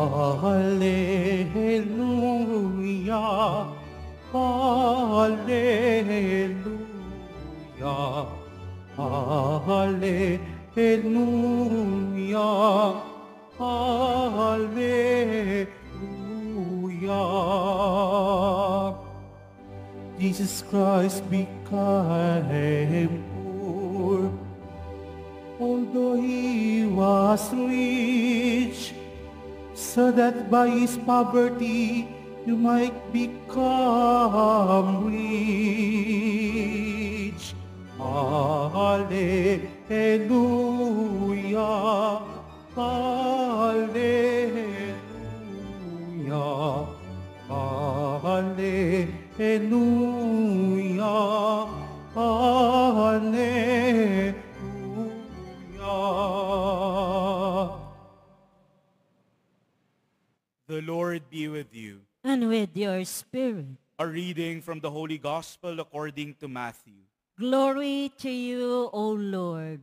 Hallelujah, Hallelujah, Hallelujah, Hallelujah. Jesus Christ became poor, although he was rich, so that by his poverty you might become rich. Hallelujah, Hallelujah, Hallelujah, Hallelujah. The Lord be with you. And with your spirit. A reading from the Holy Gospel according to Matthew. Glory to you, O Lord.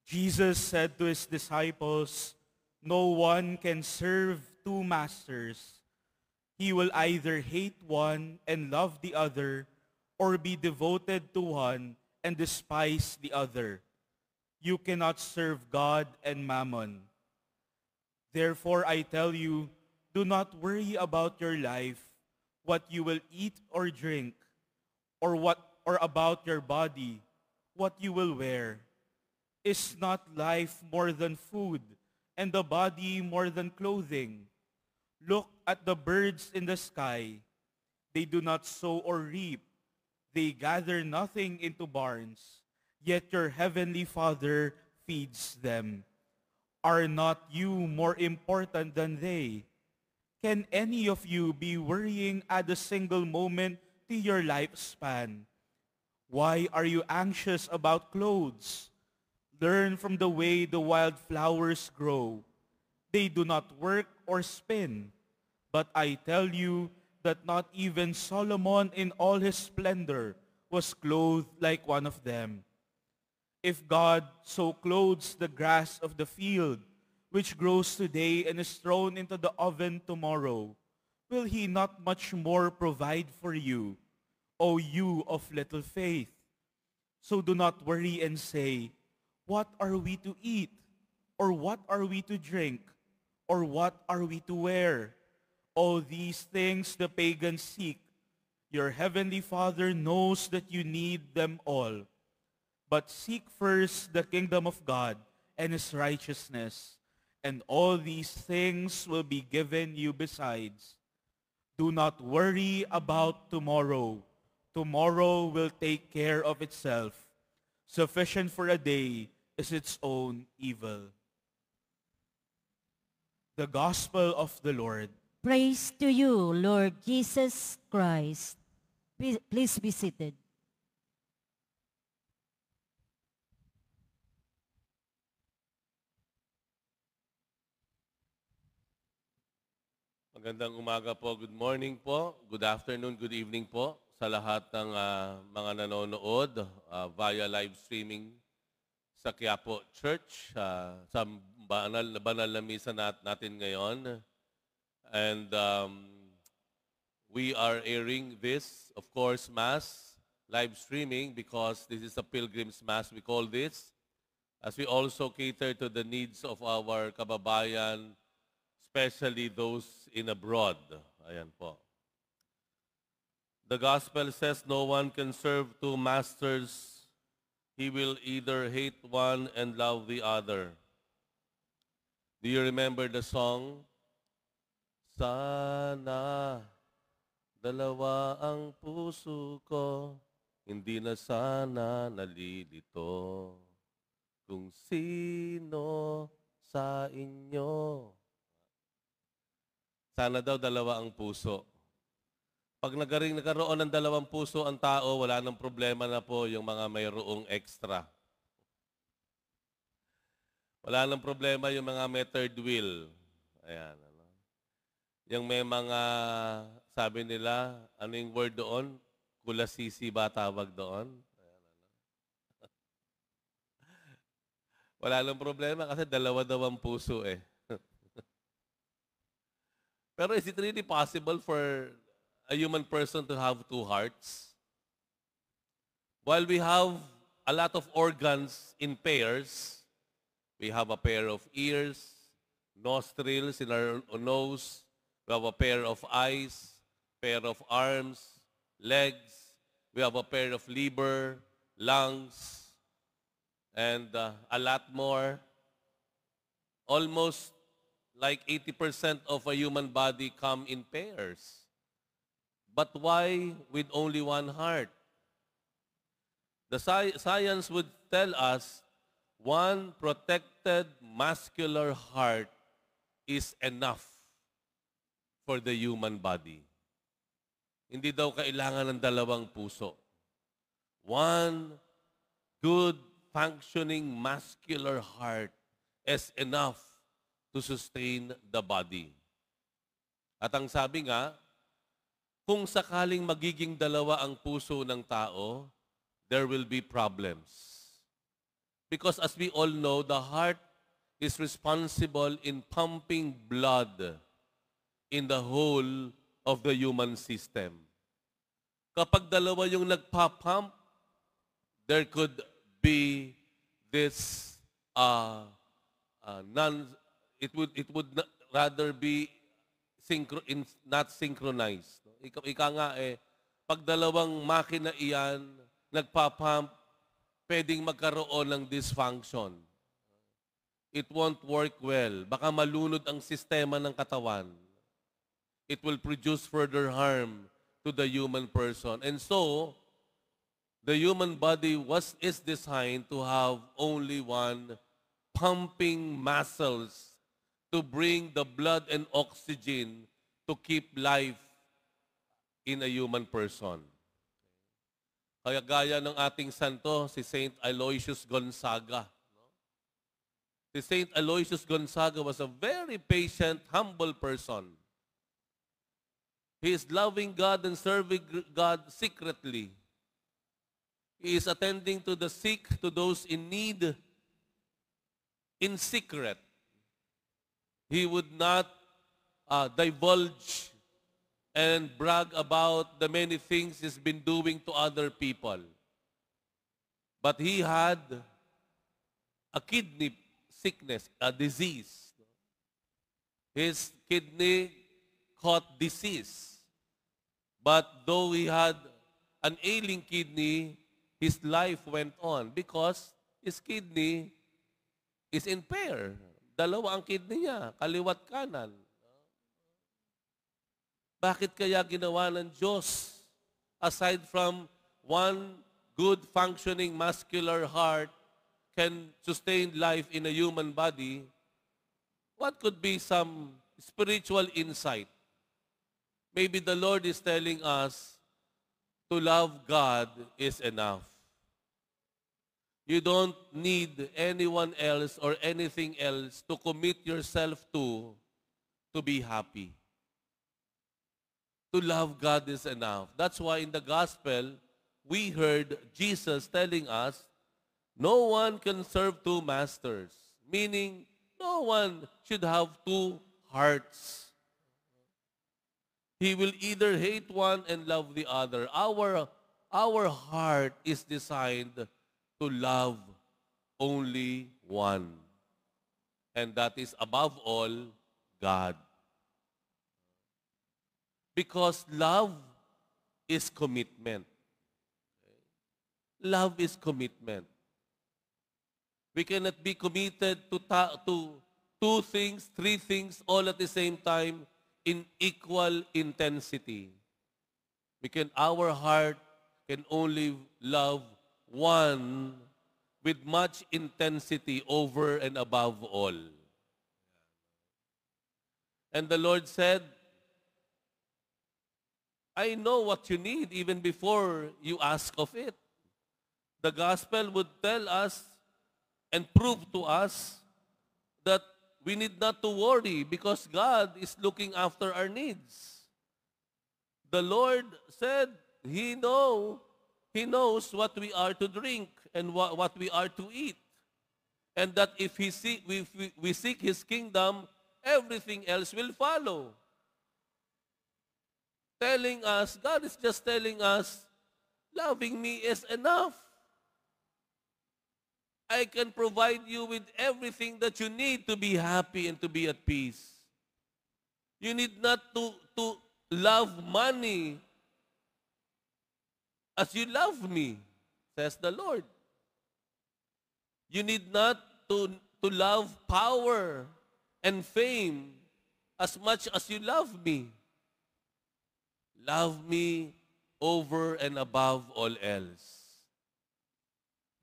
Jesus said to his disciples, "No one can serve two masters. He will either hate one and love the other, or be devoted to one and despise the other. You cannot serve God and Mammon. Therefore I tell you, do not worry about your life, what you will eat or drink, or about your body, what you will wear. Is not life more than food, and the body more than clothing? Look at the birds in the sky. They do not sow or reap. They gather nothing into barns, yet your heavenly Father feeds them. Are not you more important than they? Can any of you be worrying at a single moment to your lifespan? Why are you anxious about clothes? Learn from the way the wild flowers grow. They do not work or spin. But I tell you that not even Solomon in all his splendor was clothed like one of them. If God so clothes the grass of the field, which grows today and is thrown into the oven tomorrow, will he not much more provide for you, O you of little faith? So do not worry and say, what are we to eat? Or what are we to drink? Or what are we to wear? All these things the pagans seek. Your heavenly Father knows that you need them all. But seek first the kingdom of God and his righteousness, and all these things will be given you besides. Do not worry about tomorrow. Tomorrow will take care of itself. Sufficient for a day is its own evil." The Gospel of the Lord. Praise to you, Lord Jesus Christ. Please be seated. Magandang umaga po, good morning po, good afternoon, good evening po sa lahat ng mga nanonood via live streaming sa Quiapo Church, sa banal na misa natin ngayon. And we are airing this, of course, Mass, live streaming, because this is a Pilgrim's Mass, we call this, as we also cater to the needs of our kababayan, especially those in abroad. Ayan po. The Gospel says no one can serve two masters. He will either hate one and love the other. Do you remember the song? Sana dalawa ang puso ko, hindi na sana nalilito. Kung sino sa inyo. Sana daw dalawa ang puso. Pag nagkaroon ng dalawang puso ang tao, wala nang problema na po yung mga mayroong extra. Wala nang problema yung mga may third wheel. Ayan. Ano. Yung may mga, sabi nila, ano yung word doon? Kulasisi ba tawag doon? Ayan, ano. Wala nang problema kasi dalawa daw ang puso eh. Pero is it really possible for a human person to have two hearts? While we have a lot of organs in pairs, we have a pair of ears, nostrils in our nose, we have a pair of eyes, pair of arms, legs, we have a pair of liver, lungs, and a lot more. Almost like 80% of a human body come in pairs. But why with only one heart? The science would tell us one protected muscular heart is enough for the human body. Hindi daw kailangan ng dalawang puso. One good functioning muscular heart is enough to sustain the body. At ang sabi nga, kung sakaling magiging dalawa ang puso ng tao, there will be problems. Because as we all know, the heart is responsible in pumping blood in the whole of the human system. Kapag dalawa yung nagpa-pump, there could be this it would rather be not synchronized. Ika nga pag dalawang makina iyan nagpa-pump, pwedeng magkaroon ng dysfunction. It won't work well. Baka malunod ang sistema ng katawan. It will produce further harm to the human person. And so, the human body is designed to have only one pumping muscles to bring the blood and oxygen to keep life in a human person. Kaya gaya ng ating santo, si Saint Aloysius Gonzaga. Si Saint Aloysius Gonzaga was a very patient, humble person. He is loving God and serving God secretly. He is attending to the sick, to those in need, in secret. He would not divulge and brag about the many things he's been doing to other people. But he had a kidney sickness, a disease. His kidney caught disease. But though he had an ailing kidney, his life went on because his kidney is in pair. Dalawa ang kidney niya, kaliwat kanan. Bakit kaya ginawa ng Diyos? Aside from one good functioning muscular heart can sustain life in a human body, what could be some spiritual insight? Maybe the Lord is telling us to love God is enough. You don't need anyone else or anything else to commit yourself to be happy. To love God is enough. That's why in the gospel, we heard Jesus telling us, no one can serve two masters. Meaning, no one should have two hearts. He will either hate one and love the other. Our heart is designed to love only one. And that is above all, God. Because love is commitment. Love is commitment. We cannot be committed to two things, three things, all at the same time in equal intensity. Our heart can only love one with much intensity over and above all. And the Lord said, I know what you need even before you ask of it. The gospel would tell us and prove to us that we need not to worry because God is looking after our needs. The Lord said He knows what we are to drink and what we are to eat. And that if we seek His kingdom, everything else will follow. Telling us, God is just telling us, loving me is enough. I can provide you with everything that you need to be happy and to be at peace. You need not to love money as you love me, says the Lord. You need not to love power and fame as much as you love me. Love me over and above all else.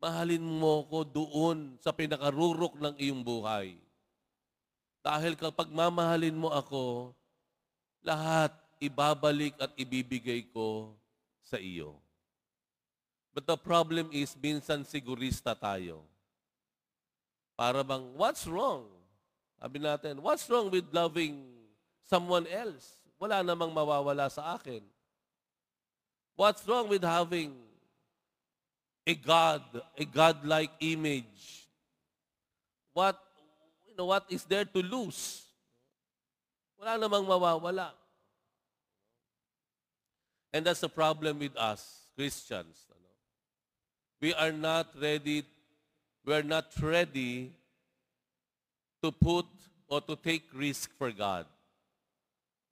Mahalin mo ko doon sa pinakarurok ng iyong buhay. Dahil kapag mamahalin mo ako, lahat ibabalik at ibibigay ko sa iyo. But the problem is, minsan sigurista tayo. Para bang, what's wrong? Sabi natin, what's wrong with loving someone else? Wala namang mawawala sa akin. What's wrong with having a God-like image? What is there to lose? Wala namang mawawala. And that's the problem with us, Christians. We are not ready to put or to take risk for God.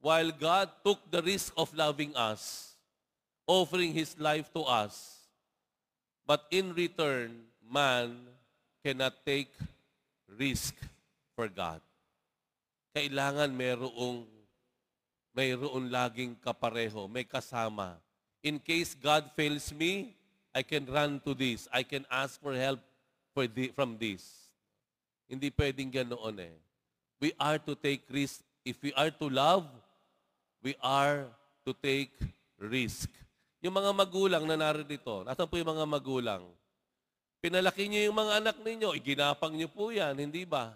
While God took the risk of loving us, offering His life to us, but in return, man cannot take risk for God. Kailangan mayroong laging kapareho, may kasama. In case God fails me, I can run to this. I can ask for help from this. Hindi pwedeng ganoon eh. We are to take risk. If we are to love, we are to take risk. Yung mga magulang na narito, nasan po yung mga magulang? Pinalaki niyo yung mga anak ninyo, iginapang niyo po yan, hindi ba?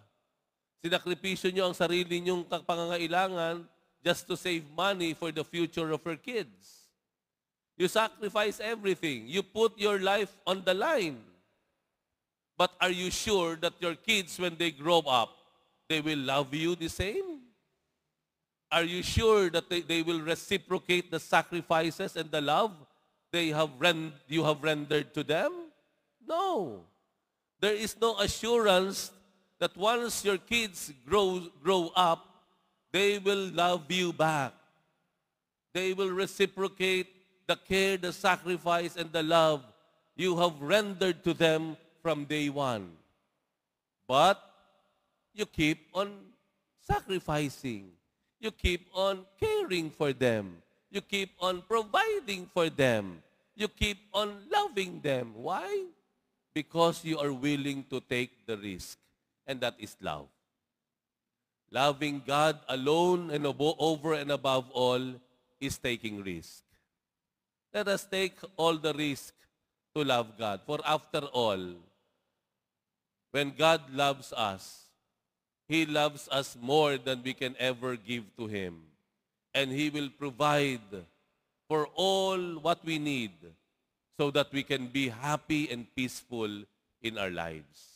Sinakripisyo niyo ang sarili niyong pangangailangan just to save money for the future of your kids. You sacrifice everything. You put your life on the line. But are you sure that your kids, when they grow up, they will love you the same? Are you sure that they will reciprocate the sacrifices and the love you have rendered to them? No. There is no assurance that once your kids grow up, they will love you back. They will reciprocate the care, the sacrifice, and the love you have rendered to them from day one. But you keep on sacrificing. You keep on caring for them. You keep on providing for them. You keep on loving them. Why? Because you are willing to take the risk. And that is love. Loving God alone and over and above all is taking risk. Let us take all the risk to love God. For after all, when God loves us, He loves us more than we can ever give to Him. And He will provide for all what we need so that we can be happy and peaceful in our lives.